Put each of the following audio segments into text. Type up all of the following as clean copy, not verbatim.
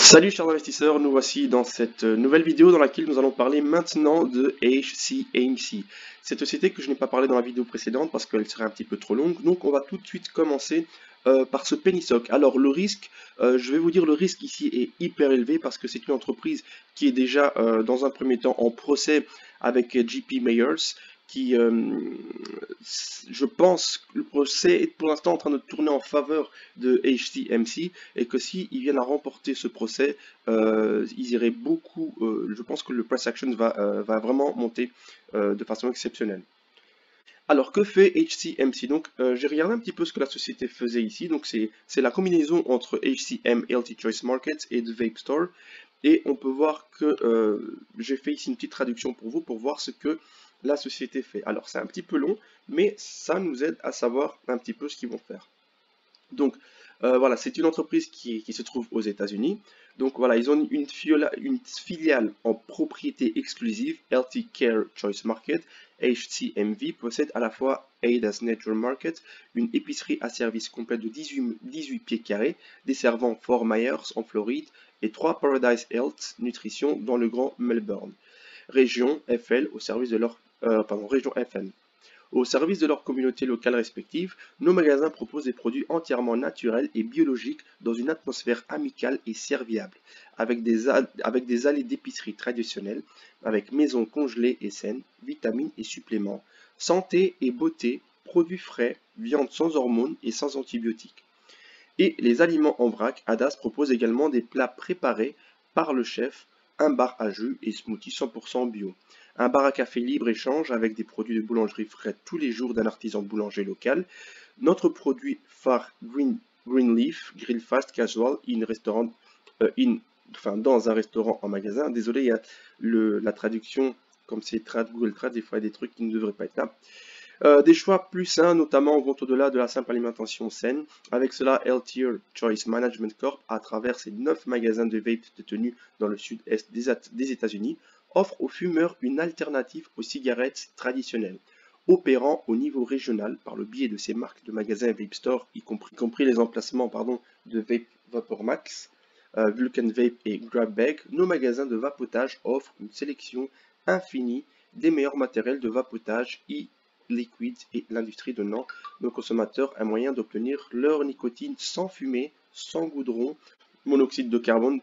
Salut chers investisseurs, nous voici dans cette nouvelle vidéo dans laquelle nous allons parler maintenant de HCMC. Cette société que je n'ai pas parlé dans la vidéo précédente parce qu'elle serait un petit peu trop longue, donc on va tout de suite commencer par ce penny stock. Alors le risque, je vais vous dire le risque ici est hyper élevé parce que c'est une entreprise qui est déjà dans un premier temps en procès avec JP Mayers qui, je pense, le procès est pour l'instant en train de tourner en faveur de HCMC et que s'ils viennent à remporter ce procès, ils iraient beaucoup, je pense que le price action va vraiment monter de façon exceptionnelle. Alors, que fait HCMC? Donc, j'ai regardé un petit peu ce que la société faisait ici. Donc, c'est la combinaison entre HCM, Healthy Choice Markets et The Vape Store. Et on peut voir que j'ai fait ici une petite traduction pour vous pour voir ce que la société fait. Alors, c'est un petit peu long, mais ça nous aide à savoir un petit peu ce qu'ils vont faire. Donc, voilà, c'est une entreprise qui se trouve aux États-Unis. Donc, voilà, ils ont une filiale en propriété exclusive, Healthy Care Choice Market. HCMV possède à la fois Ada's Nature Market, une épicerie à service complète de 18 pieds carrés, desservant Fort Myers en Floride, et 3 Paradise Health Nutrition dans le Grand Melbourne. Région FL au service de leur, région FM. Au service de leur communauté locale respective, nos magasins proposent des produits entièrement naturels et biologiques dans une atmosphère amicale et serviable, avec des allées d'épicerie traditionnelles, avec maisons congelées et saines, vitamines et suppléments, santé et beauté, produits frais, viande sans hormones et sans antibiotiques. Et les aliments en vrac, Hadas propose également des plats préparés par le chef, un bar à jus et smoothie 100% bio. Un bar à café libre-échange avec des produits de boulangerie frais tous les jours d'un artisan boulanger local. Notre produit phare Greenleaf, Grill Fast Casual, dans un restaurant en magasin. Désolé, il y a la traduction, comme c'est Google Trad, des fois il y a des trucs qui ne devraient pas être là. Des choix plus sains, notamment, vont au-delà de la simple alimentation saine. Avec cela, Healthier Choice Management Corp, à travers ses 9 magasins de vape détenus dans le sud-est des États-Unis, offre aux fumeurs une alternative aux cigarettes traditionnelles, opérant au niveau régional par le biais de ses marques de magasins Vape Store, y compris les emplacements de Vape Vapor Max, Vulcan Vape et Grab Bag. Nos magasins de vapotage offrent une sélection infinie des meilleurs matériels de vapotage liquide et l'industrie donnant nos consommateurs un moyen d'obtenir leur nicotine sans fumée, sans goudron, monoxyde de carbone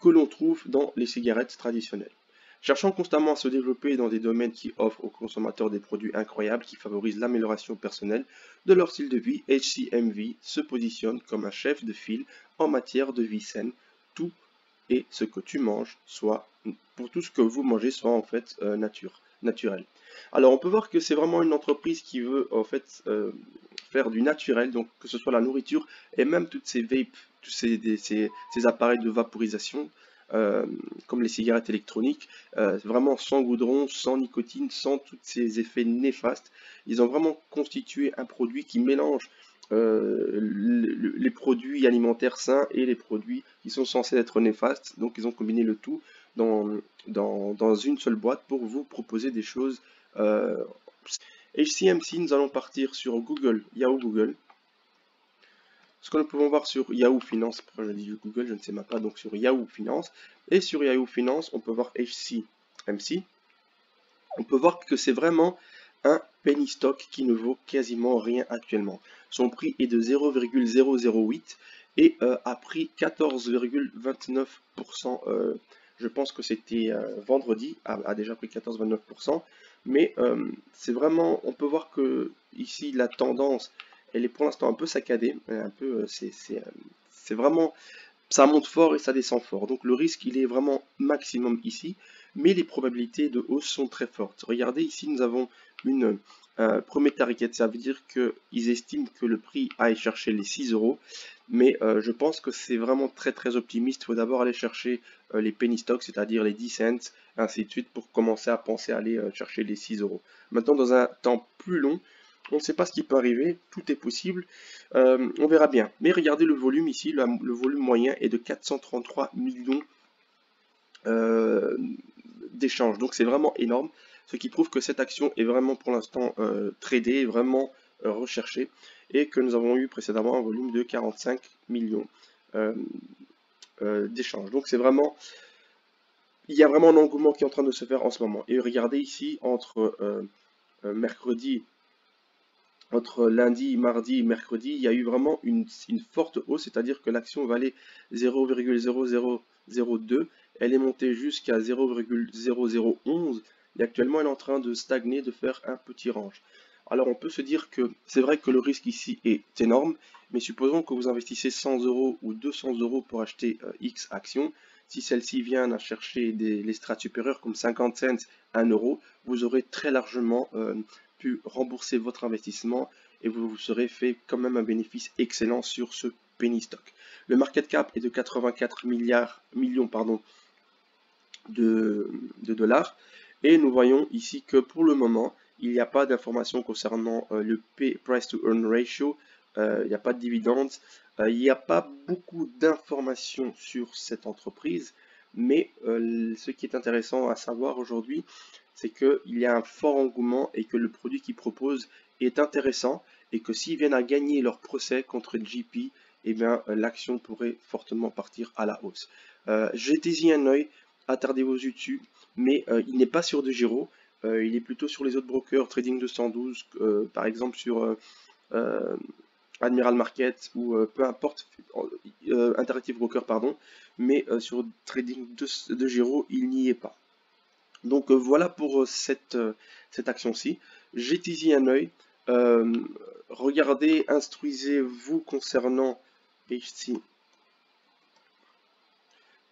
que l'on trouve dans les cigarettes traditionnelles. Cherchant constamment à se développer dans des domaines qui offrent aux consommateurs des produits incroyables qui favorisent l'amélioration personnelle de leur style de vie, HCMV se positionne comme un chef de file en matière de vie saine. Tout et ce que tu manges, soit pour tout ce que vous mangez, soit en fait naturel. Alors on peut voir que c'est vraiment une entreprise qui veut en fait faire du naturel, donc que ce soit la nourriture et même toutes ces vapes, tous ces appareils de vaporisation, comme les cigarettes électroniques, vraiment sans goudron, sans nicotine, sans tous ces effets néfastes. Ils ont vraiment constitué un produit qui mélange les produits alimentaires sains et les produits qui sont censés être néfastes. Donc ils ont combiné le tout dans une seule boîte pour vous proposer des choses. HCMC, nous allons partir sur Google, Yahoo Google. Ce que nous pouvons voir sur Yahoo Finance, pourquoi je dis Google, je ne sais même pas, donc sur Yahoo Finance. Et sur Yahoo Finance, on peut voir HCMC. On peut voir que c'est vraiment un penny stock qui ne vaut quasiment rien actuellement. Son prix est de 0,008 et a pris 14,29%. Je pense que c'était vendredi, a déjà pris 14,29%. Mais c'est vraiment, on peut voir que ici la tendance, elle est pour l'instant un peu saccadée, c'est vraiment, ça monte fort et ça descend fort. Donc le risque, il est vraiment maximum ici, mais les probabilités de hausse sont très fortes. Regardez ici, nous avons une premier target, ça veut dire qu'ils estiment que le prix aille chercher les 6 euros, mais je pense que c'est vraiment très optimiste. Il faut d'abord aller chercher les penny stocks, c'est-à-dire les 10 cents, ainsi de suite, pour commencer à penser à aller chercher les 6 euros. Maintenant, dans un temps plus long, on ne sait pas ce qui peut arriver, tout est possible, on verra bien. Mais regardez le volume ici, le volume moyen est de 433 millions d'échanges, donc c'est vraiment énorme, ce qui prouve que cette action est vraiment pour l'instant tradée, vraiment recherchée, et que nous avons eu précédemment un volume de 45 millions. d'échange. Donc c'est vraiment, il y a vraiment un engouement qui est en train de se faire en ce moment. Et regardez ici, entre mercredi, entre lundi, mardi et mercredi, il y a eu vraiment une forte hausse, c'est-à-dire que l'action valait 0,0002, elle est montée jusqu'à 0,0011 et actuellement elle est en train de stagner, de faire un petit range. Alors on peut se dire que c'est vrai que le risque ici est énorme, mais supposons que vous investissez 100 euros ou 200 euros pour acheter X actions. Si celle-ci vient à chercher les strates supérieures comme 50 cents, 1 euro, vous aurez très largement pu rembourser votre investissement et vous vous serez fait quand même un bénéfice excellent sur ce penny stock. Le market cap est de 84 millions de dollars et nous voyons ici que pour le moment il n'y a pas d'informations concernant le price to earn ratio, il n'y a pas de dividendes, il n'y a pas beaucoup d'informations sur cette entreprise, mais ce qui est intéressant à savoir aujourd'hui, c'est qu'il y a un fort engouement et que le produit qu'ils proposent est intéressant et que s'ils viennent à gagner leur procès contre JP, eh bien l'action pourrait fortement partir à la hausse. Jetez-y un œil, attardez-vous dessus, mais il n'est pas sur de Giro, il est plutôt sur les autres brokers, Trading 212, par exemple sur Admiral Market ou peu importe, Interactive Broker, pardon, mais sur Trading de Giro, il n'y est pas. Donc voilà pour cette action-ci. Jetez-y un œil, regardez, instruisez-vous concernant HC.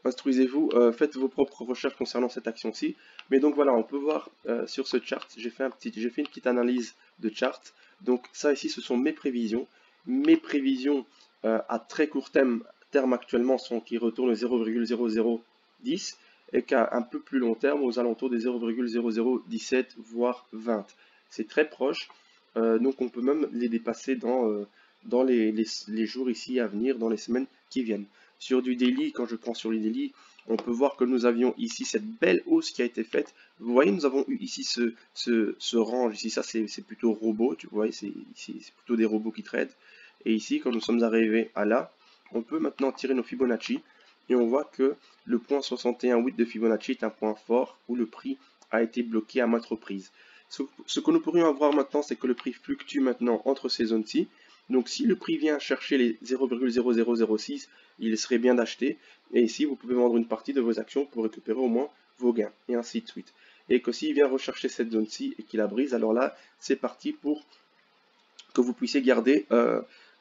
Instruisez-vous, faites vos propres recherches concernant cette action-ci. Mais donc voilà, on peut voir sur ce chart, j'ai fait une petite analyse de chart. Donc ça ici, ce sont mes prévisions. Mes prévisions à très court terme actuellement sont qui retournent 0,0010 et qu'à un peu plus long terme aux alentours des 0,0017 voire 20. C'est très proche, donc on peut même les dépasser dans les jours ici à venir, dans les semaines qui viennent. Sur du daily, quand je prends sur le daily, on peut voir que nous avions ici cette belle hausse qui a été faite. Vous voyez, nous avons eu ici ce range. Ici, ça, c'est plutôt robot. Tu vois, c'est plutôt des robots qui traitent. Et ici, quand nous sommes arrivés à là, on peut maintenant tirer nos Fibonacci. Et on voit que le point 61,8 de Fibonacci est un point fort où le prix a été bloqué à maintes reprises. Ce que nous pourrions avoir maintenant, c'est que le prix fluctue maintenant entre ces zones-ci. Donc si le prix vient chercher les 0,0006, il serait bien d'acheter. Et ici, vous pouvez vendre une partie de vos actions pour récupérer au moins vos gains, et ainsi de suite. Et que s'il vient rechercher cette zone-ci et qu'il la brise, alors là, c'est parti pour que vous puissiez garder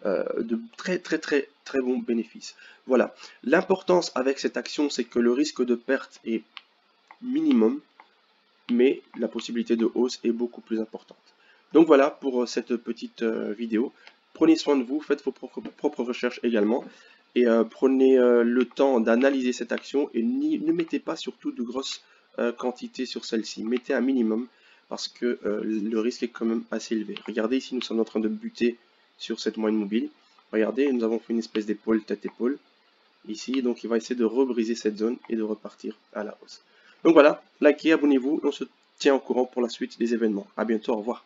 de très bons bénéfices. Voilà. L'importance avec cette action, c'est que le risque de perte est minimum, mais la possibilité de hausse est beaucoup plus importante. Donc voilà pour cette petite vidéo. Prenez soin de vous, faites vos propres recherches également, et prenez le temps d'analyser cette action, et ne mettez pas surtout de grosses quantités sur celle-ci. Mettez un minimum, parce que le risque est quand même assez élevé. Regardez ici, nous sommes en train de buter sur cette moyenne mobile. Regardez, nous avons fait une espèce d'épaule, tête-épaule. Ici, donc il va essayer de rebriser cette zone et de repartir à la hausse. Donc voilà, likez, abonnez-vous, on se tient au courant pour la suite des événements. A bientôt, au revoir.